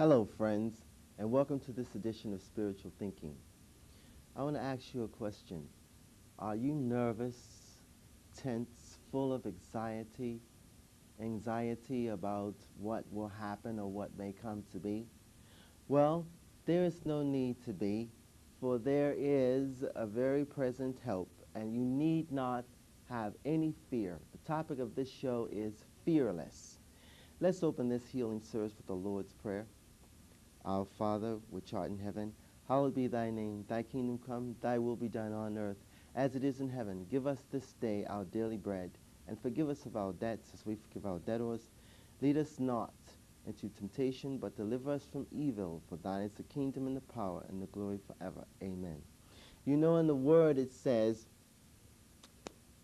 Hello, friends, and welcome to this edition of Spiritual Thinking. I want to ask you a question. Are you nervous, tense, full of anxiety about what will happen or what may come to be? Well, there is no need to be, for there is a very present help, and you need not have any fear. The topic of this show is Fearless. Let's open this healing service with the Lord's Prayer. Our Father, which art in heaven, hallowed be thy name. Thy kingdom come, thy will be done on earth, as it is in heaven. Give us this day our daily bread, and forgive us of our debts, as we forgive our debtors. Lead us not into temptation, but deliver us from evil. For thine is the kingdom and the power and the glory forever. Amen. You know, in the Word it says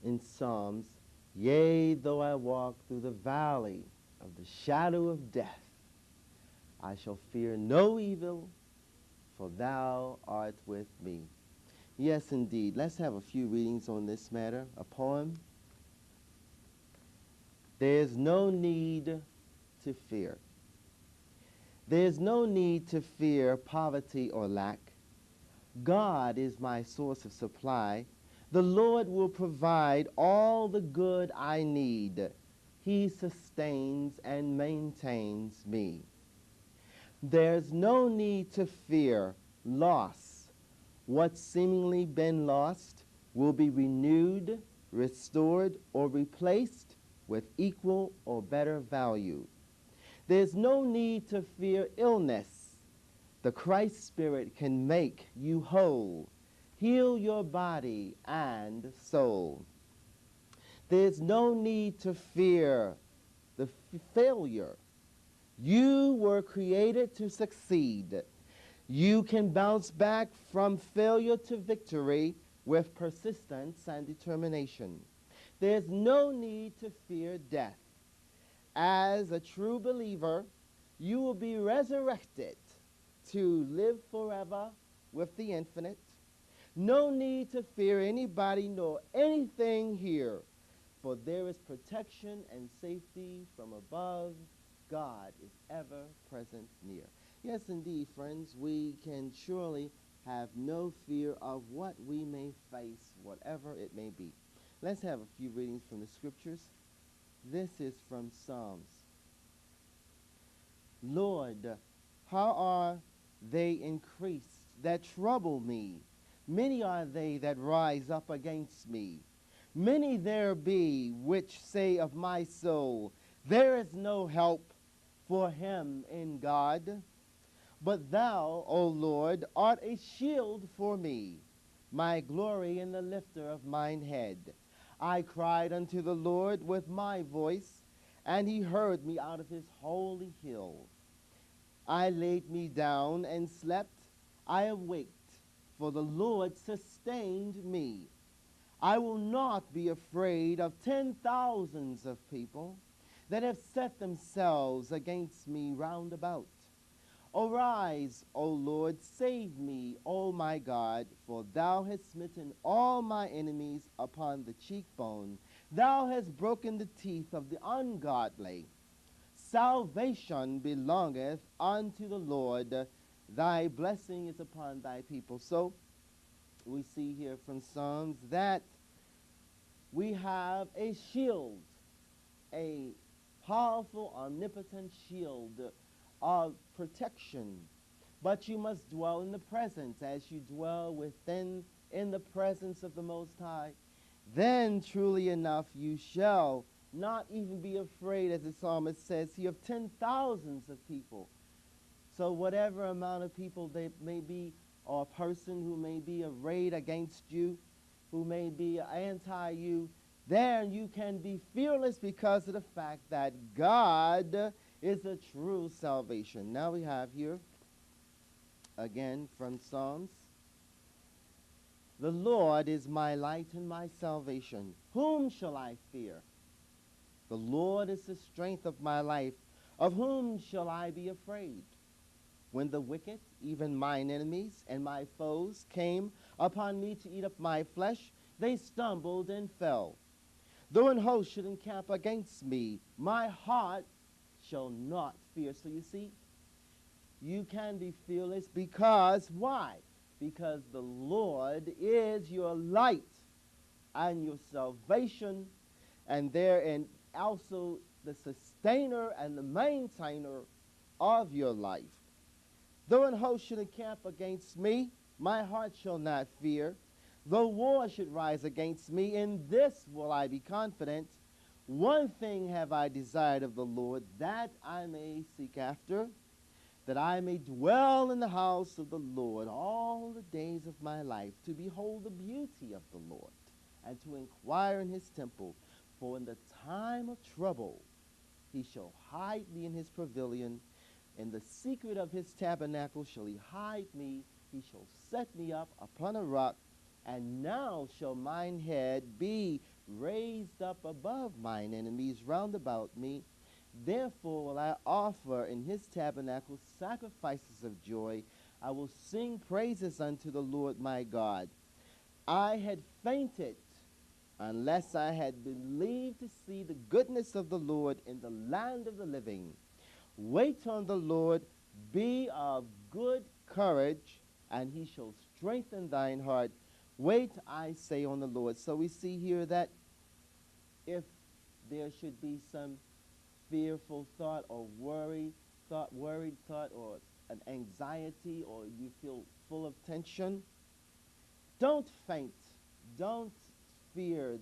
in Psalms, Yea, though I walk through the valley of the shadow of death, I shall fear no evil, for thou art with me. Yes, indeed. Let's have a few readings on this matter. A poem. There's no need to fear. There's no need to fear poverty or lack. God is my source of supply. The Lord will provide all the good I need. He sustains and maintains me. There's no need to fear loss. What's seemingly been lost will be renewed, restored, or replaced with equal or better value. There's no need to fear illness. The Christ Spirit can make you whole, heal your body and soul. There's no need to fear the failure. You were created to succeed. You can bounce back from failure to victory with persistence and determination. There's no need to fear death. As a true believer, you will be resurrected to live forever with the infinite. No need to fear anybody nor anything here, for there is protection and safety from above. God is ever present near. Yes, indeed, friends, we can surely have no fear of what we may face, whatever it may be. Let's have a few readings from the scriptures. This is from Psalms. Lord, how are they increased that trouble me? Many are they that rise up against me. Many there be which say of my soul, there is no help for him in God. But thou, O Lord, art a shield for me, my glory and the lifter of mine head. I cried unto the Lord with my voice, and he heard me out of his holy hill. I laid me down and slept. I awaked, for the Lord sustained me. I will not be afraid of 10,000s of people that have set themselves against me round about. Arise, O Lord, save me, O my God, for thou hast smitten all my enemies upon the cheekbone. Thou hast broken the teeth of the ungodly. Salvation belongeth unto the Lord. Thy blessing is upon thy people. So we see here from Psalms that we have a shield, a powerful, omnipotent shield of protection. But you must dwell in the presence. As you dwell within in the presence of the Most High, then truly enough you shall not even be afraid, as the psalmist says here, of 10,000s of people. So whatever amount of people they may be, or a person who may be arrayed against you, who may be anti you, there you can be fearless because of the fact that God is a true salvation. Now we have here, again from Psalms, the Lord is my light and my salvation. Whom shall I fear? The Lord is the strength of my life. Of whom shall I be afraid? When the wicked, even mine enemies and my foes, came upon me to eat up my flesh, they stumbled and fell. Though an host should encamp against me, my heart shall not fear. So you see, You can be fearless because why? Because the Lord is your light and your salvation, and therein also the sustainer and the maintainer of your life. Though an host should encamp against me, my heart shall not fear. Though war should rise against me, in this will I be confident. One thing have I desired of the Lord, that I may seek after, that I may dwell in the house of the Lord all the days of my life, to behold the beauty of the Lord, and to inquire in his temple. For in the time of trouble he shall hide me in his pavilion. In the secret of his tabernacle shall he hide me. He shall set me up upon a rock. And now shall mine head be raised up above mine enemies round about me. Therefore will I offer in his tabernacle sacrifices of joy. I will sing praises unto the Lord my God. I had fainted unless I had believed to see the goodness of the Lord in the land of the living. Wait on the Lord, be of good courage, and he shall strengthen thine heart. Wait, I say, on the Lord. So we see here that if there should be some fearful thought or worried thought, or an anxiety, or you feel full of tension, don't faint. Don't fear.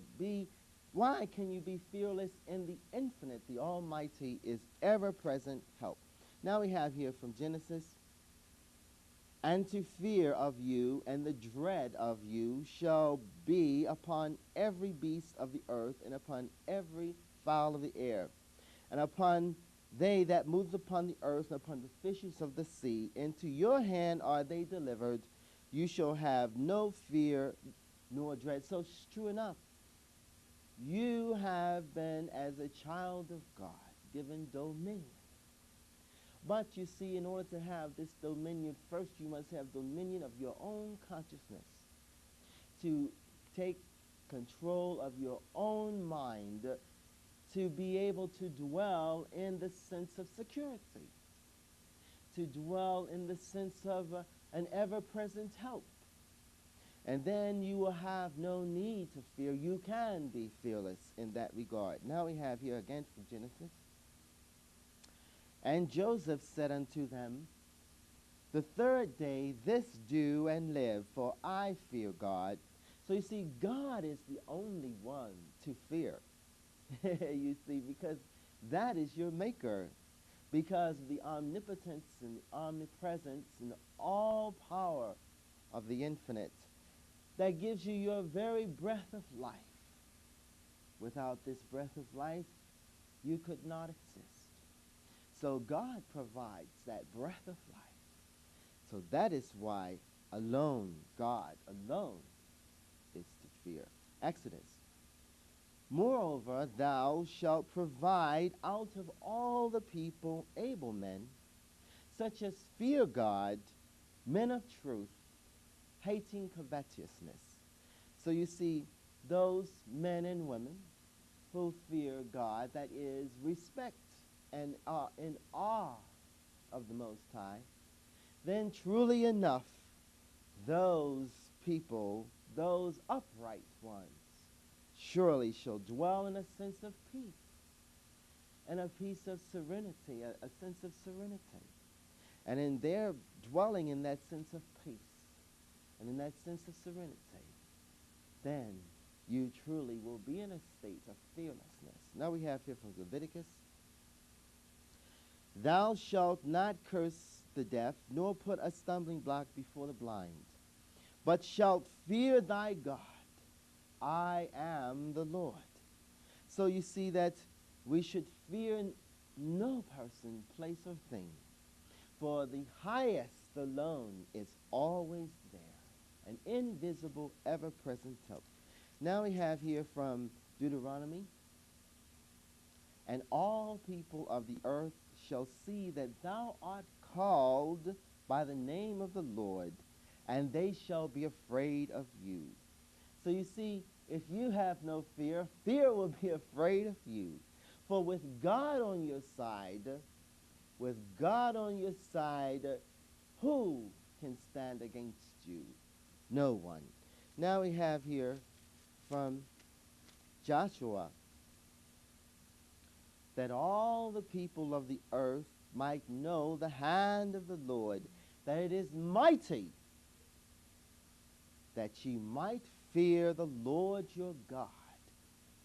Why can you be fearless? In the infinite, the Almighty is ever-present help. Now we have here from Genesis, and to fear of you and the dread of you shall be upon every beast of the earth, and upon every fowl of the air, and upon they that move upon the earth, and upon the fishes of the sea. Into your hand are they delivered. You shall have no fear nor dread. So it's true enough. You have been, as a child of God, given dominion. But you see, in order to have this dominion, first you must have dominion of your own consciousness, to take control of your own mind, to be able to dwell in the sense of security, to dwell in the sense of an ever-present help. And then you will have no need to fear. You can be fearless in that regard. Now we have here again from Genesis. And Joseph said unto them, the third day this do and live, for I fear God. So you see, God is the only one to fear. You see, because that is your maker. Because of the omnipotence and the omnipresence and all power of the infinite, that gives you your very breath of life. Without this breath of life, you could not exist. So God provides that breath of life. So that is why alone, God alone, is to fear. Exodus. Moreover, thou shalt provide out of all the people able men, such as fear God, men of truth, hating covetousness. So you see, those men and women who fear God, that is, respect and are in awe of the Most High, then truly enough, those people, those upright ones, surely shall dwell in a sense of peace, and a peace of serenity, a sense of serenity. And in their dwelling in that sense of peace, and in that sense of serenity, then you truly will be in a state of fearlessness. Now we have here from Leviticus. Thou shalt not curse the deaf, nor put a stumbling block before the blind, but shalt fear thy God. I am the Lord. So you see that we should fear no person, place, or thing, for the highest alone is always there, an invisible, ever-present help. Now we have here from Deuteronomy, and all people of the earth shall see that thou art called by the name of the Lord, and they shall be afraid of you. So you see, if you have no fear, fear will be afraid of you. For with God on your side, With God on your side, who can stand against you? No one. Now we have here from Joshua that all the people of the earth might know the hand of the Lord, that it is mighty, that ye might fear the Lord your God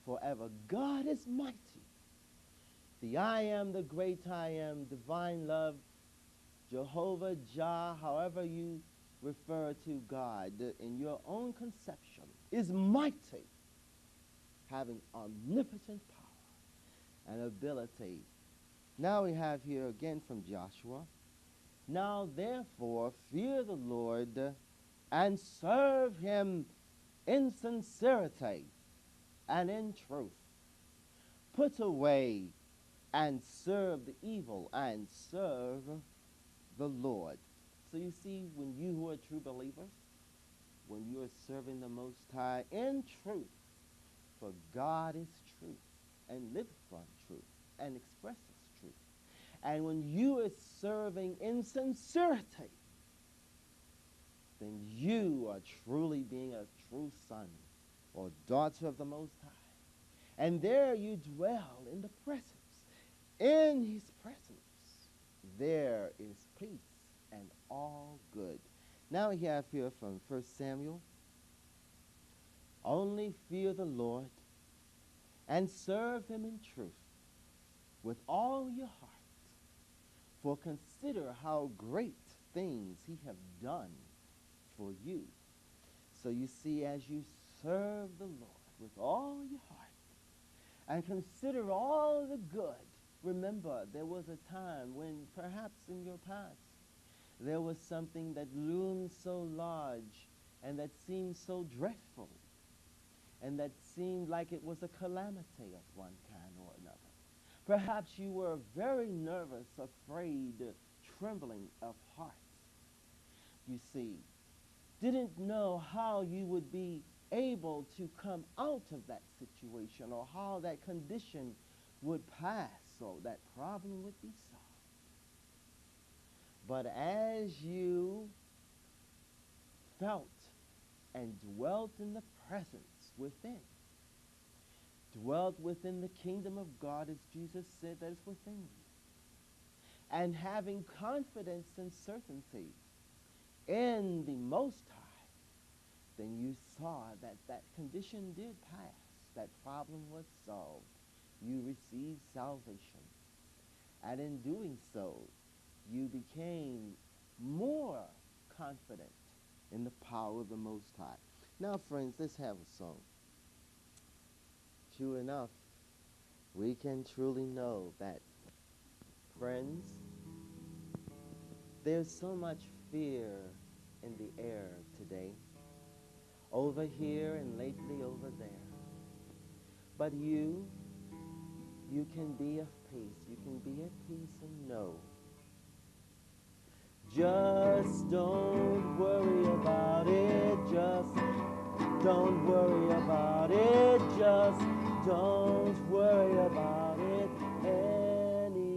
forever. God is mighty. The I am, the great I am, divine love, Jehovah Jah, however you refer to God in your own conception, is mighty, having omnipotent power and ability. Now we have here again from Joshua, now therefore fear the Lord and serve him in sincerity and in truth. Put away and serve the evil and serve the Lord. So you see, when you who are true believers, when you are serving the Most High in truth, for God is truth and liveth from truth and expresses truth. And when you are serving in sincerity, then you are truly being a true son or daughter of the Most High. And there you dwell in the presence. In his presence, there is peace and all good. Now we have here from 1 Samuel, only fear the Lord and serve him in truth with all your heart. For consider how great things he hath done for you. So you see, as you serve the Lord with all your heart and consider all the good, remember there was a time when perhaps in your past there was something that loomed so large and that seemed so dreadful and that seemed like it was a calamity of one kind or another. Perhaps you were very nervous, afraid, trembling of heart. You see, didn't know how you would be able to come out of that situation or how that condition would pass or that problem would be solved. But as you felt and dwelt in the presence within, dwelt within the kingdom of God, as Jesus said, that is within you, and having confidence and certainty in the Most High, then you saw that that condition did pass, that problem was solved. You received salvation. And in doing so, you became more confident in the power of the Most High. Now, friends, let's have a song. True enough, we can truly know that, friends, there's so much fear in the air today, over here and lately over there. But you can be of peace. You can be at peace and know. Just don't worry about it. Just don't worry about it. Just don't worry about it anymore.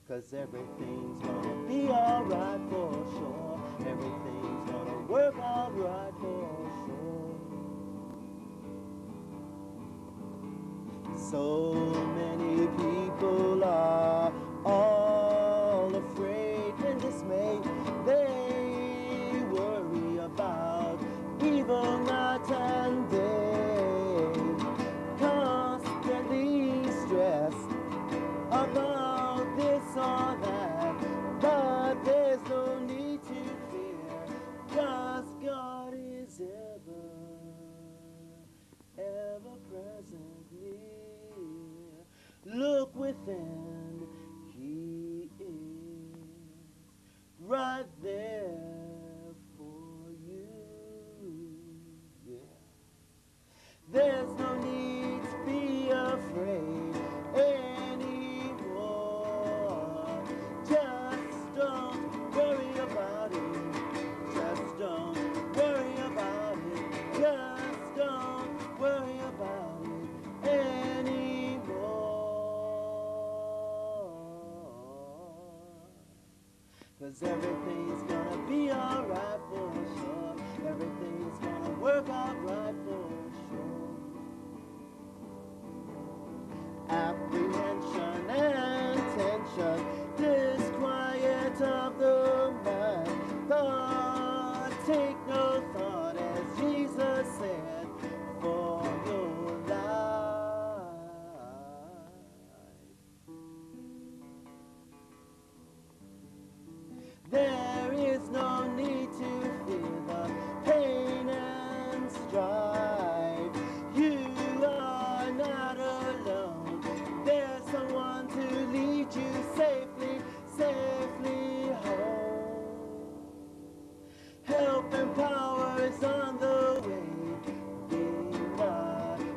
'Cause everything's gonna be alright for sure. Everything's gonna work out right for sure. So many people are all afraid and dismayed. They worry about evil night and day, constantly stressed about this or that. But there's no need to fear, 'cause God is ever present near. Look within, he is right there for you. Yeah. There's no need to be afraid anymore. Just don't worry about it. Just don't worry about it. Just don't worry about it anymore. 'Cause everything's gonna be alright for sure. Everything's gonna work out right for sure. Apprehension and tension, disquiet of the mind. Thought, take no thought, as Jesus said, for your life. There is no need to fear the pain and strife. You are not alone. There's someone to lead you safely, safely home. Help and power is on the way.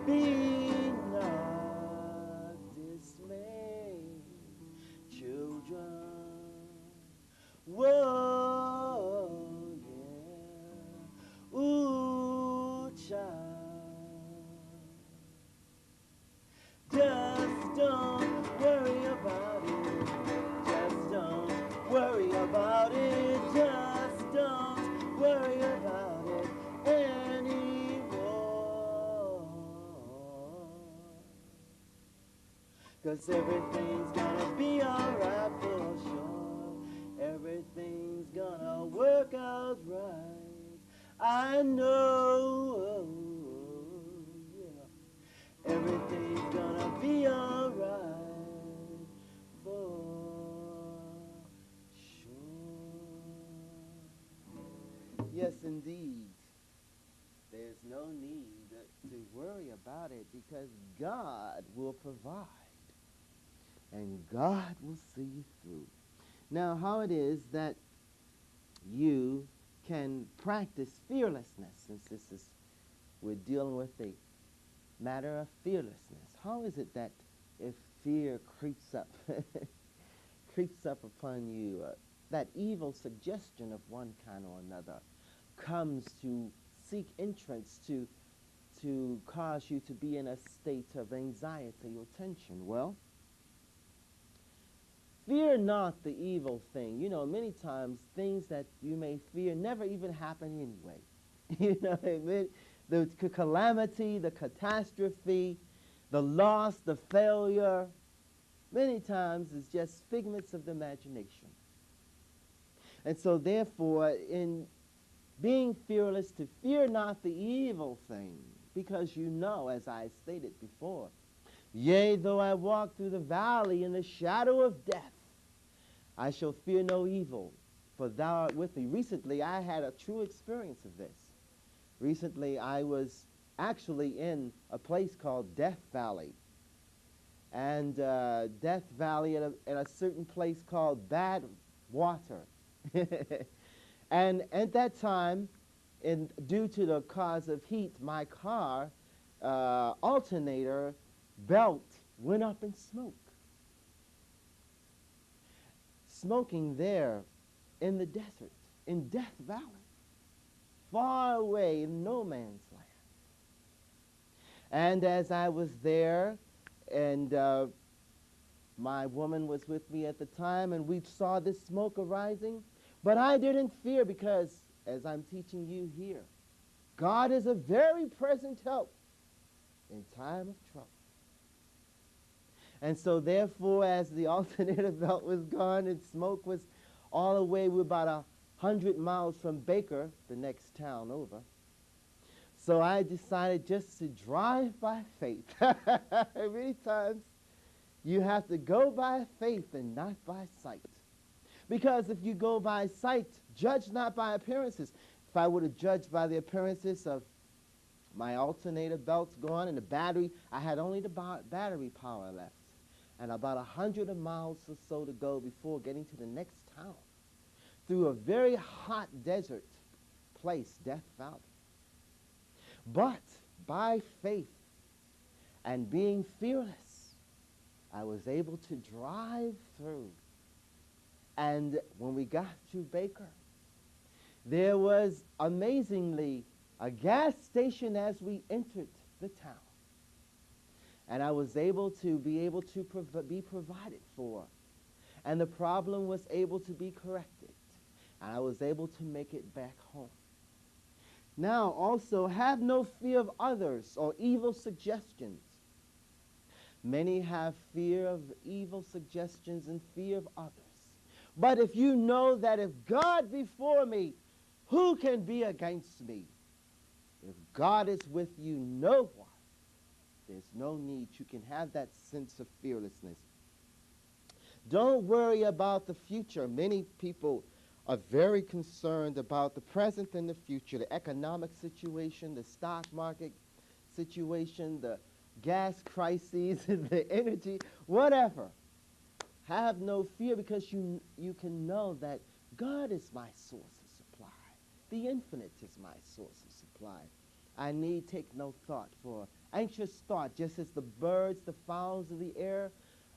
Be not dismayed, children. Whoa, yeah. Ooh, child. Just don't worry about it. Just don't worry about it. Just don't worry about it anymore. 'Cause everything's gonna be alright for sure. Everything's gonna work out right. I know, yeah. Everything's gonna be alright for sure. Yes, indeed. There's no need to worry about it because God will provide and God will see you through. Now, how it is that you can practice fearlessness, since we're dealing with a matter of fearlessness. How is it that if fear creeps up, creeps up upon you, that evil suggestion of one kind or another comes to seek entrance to cause you to be in a state of anxiety or tension? Well, fear not the evil thing. You know, many times things that you may fear never even happen anyway. You know what I mean? The calamity, the catastrophe, the loss, the failure, many times is just figments of the imagination. And so therefore, in being fearless, to fear not the evil thing, because you know, as I stated before, yea, though I walk through the valley in the shadow of death, I shall fear no evil, for thou art with me. Recently, I had a true experience of this. Recently, I was actually in a place called Death Valley. And Death Valley at a certain place called Bad Water. And at that time, due to the cause of heat, my car alternator belt went up in smoke. Smoking there in the desert, in Death Valley, far away in no man's land. And as I was there, and my woman was with me at the time, and we saw this smoke arising, but I didn't fear because, as I'm teaching you here, God is a very present help in time of trouble. And so therefore, as the alternator belt was gone and smoke was all the way, we're about 100 miles from Baker, the next town over. So I decided just to drive by faith. Many times you have to go by faith and not by sight. Because if you go by sight, judge not by appearances. If I would have judged by the appearances of my alternator belts gone and the battery, I had only the battery power left. And about 100 miles or so to go before getting to the next town, through a very hot desert place, Death Valley. But by faith and being fearless, I was able to drive through. And when we got to Baker, there was amazingly a gas station as we entered the town. And I was able to be provided for. And the problem was able to be corrected. And I was able to make it back home. Now, also, have no fear of others or evil suggestions. Many have fear of evil suggestions and fear of others. But if you know that if God be for me, who can be against me? If God is with you, no one. There's no need. You can have that sense of fearlessness. Don't worry about the future. Many people are very concerned about the present and the future, the economic situation, the stock market situation, the gas crises, the energy, whatever. Have no fear, because you can know that God is my source of supply. The infinite is my source of supply. I need take no thought for anxious thought, just as the birds, the fowls of the air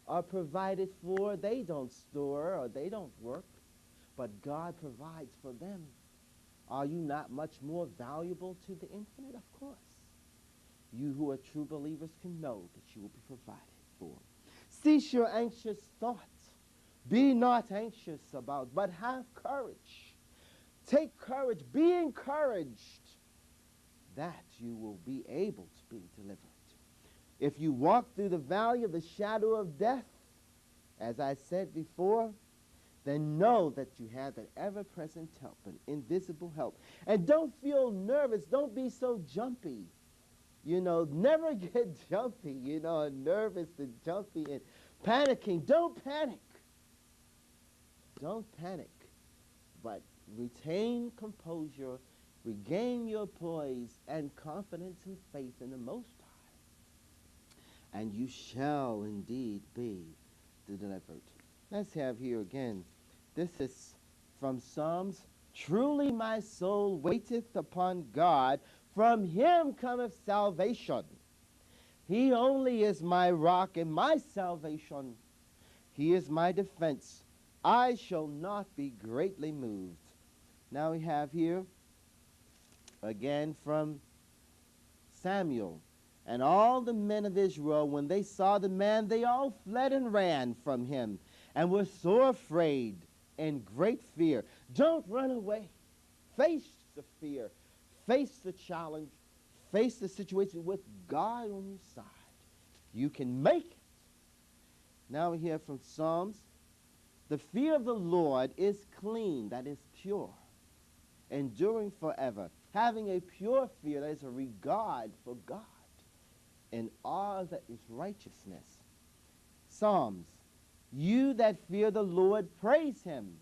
are provided for. They don't store or they don't work, but God provides for them. Are you not much more valuable to the infinite? Of course. You who are true believers can know that you will be provided for. Cease your anxious thoughts. Be not anxious about, but have courage. Take courage. Be encouraged that you will be able to be delivered. If you walk through the valley of the shadow of death, as I said before, then know that you have that ever-present help, an invisible help. And don't feel nervous. Don't be so jumpy. Never get jumpy, nervous and jumpy and panicking. Don't panic. Don't panic. But retain composure, regain your poise and confidence and faith in the Most High. And you shall indeed be delivered. Let's have here again. This is from Psalms. Truly my soul waiteth upon God. From him cometh salvation. He only is my rock and my salvation. He is my defense. I shall not be greatly moved. Now we have here again from Samuel. And all the men of Israel, when they saw the man, they all fled and ran from him and were sore afraid and great fear. Don't run away. Face the fear. Face the challenge. Face the situation with God on your side. You can make it. Now we hear from Psalms. The fear of the Lord is clean, that is pure, enduring forever. Having a pure fear, that is a regard for God and all that is righteousness. Psalms. You that fear the Lord, praise him.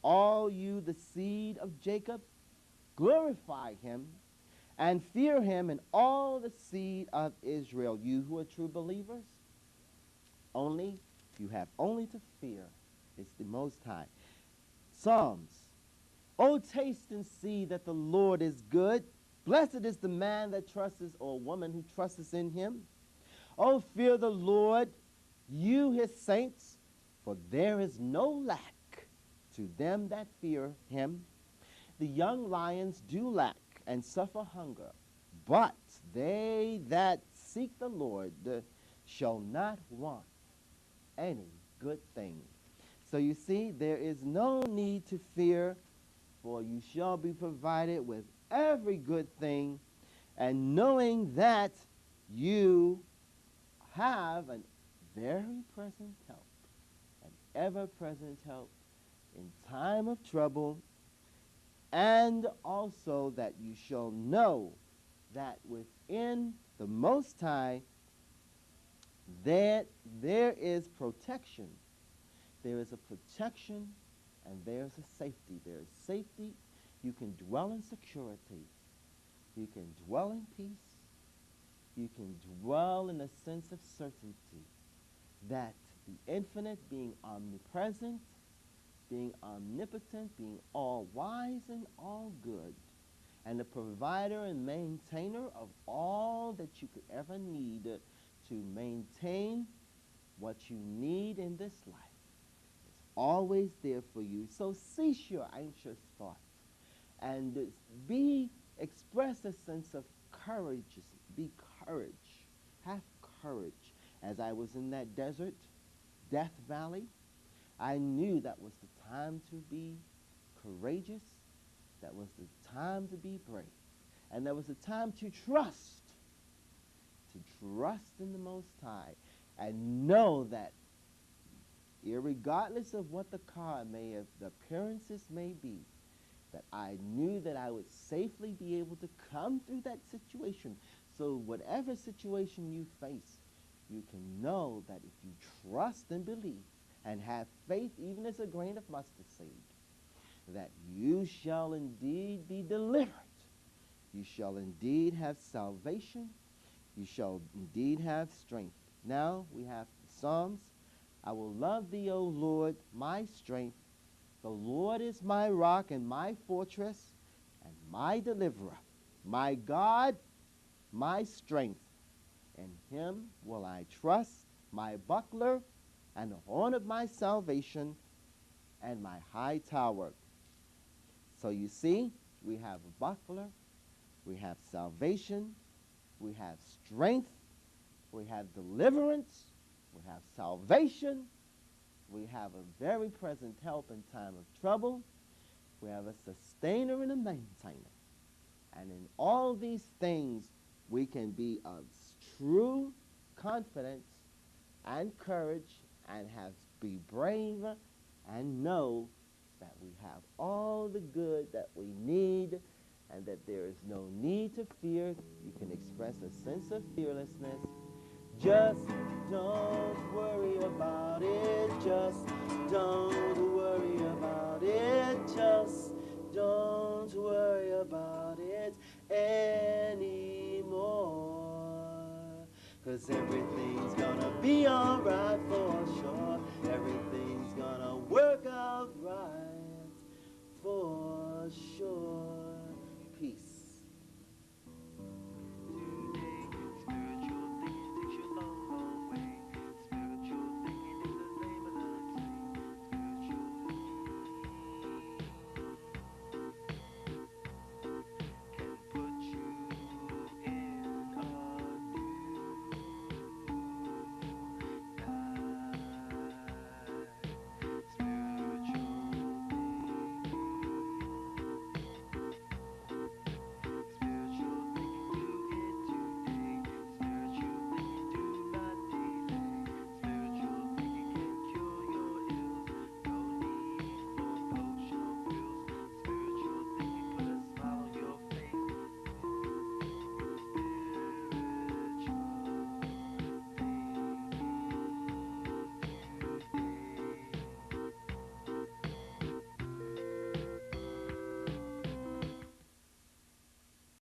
All you, the seed of Jacob, glorify him and fear him, and all the seed of Israel. You who are true believers, you have only to fear is the Most High. Psalms. Oh, taste and see that the Lord is good. Blessed is the man that trusts, or woman who trusts in him. Oh, fear the Lord, you his saints, for there is no lack to them that fear him. The young lions do lack and suffer hunger, but they that seek the Lord shall not want any good thing. So you see, there is no need to fear, for you shall be provided with every good thing, and knowing that you have a very present help, an ever-present help in time of trouble, and also that you shall know that within the Most High that there is protection. There is a protection and there is a safety. There is safety. You can dwell in security. You can dwell in peace. You can dwell in a sense of certainty that the infinite, being omnipresent, being omnipotent, being all wise and all good, and the provider and maintainer of all that you could ever need to maintain what you need in this life, is always there for you. So cease your anxious thoughts and express a sense of courage. Be courage. Have courage. As I was in that desert, Death Valley, I knew that was the time to be courageous. That was the time to be brave. And that was the time to trust in the Most High, and know that irregardless of what the the appearances may be, that I knew that I would safely be able to come through that situation. So whatever situation you face, you can know that if you trust and believe and have faith, even as a grain of mustard seed, that you shall indeed be delivered. You shall indeed have salvation. You shall indeed have strength. Now we have the Psalms. I will love thee, O Lord, my strength. The Lord is my rock and my fortress and my deliverer, my God, my strength. In him will I trust, my buckler and the horn of my salvation and my high tower. So you see, we have a buckler, we have salvation, we have strength, we have deliverance, we have salvation, we have a very present help in time of trouble, we have a sustainer and a maintainer. And in all these things, we can be of true confidence and courage and be brave and know that we have all the good that we need and that there is no need to fear. You can express a sense of fearlessness. Just don't worry about it. Just don't worry about it. Just don't worry about it anymore. 'Cause everything's gonna be alright for sure. Everything's gonna work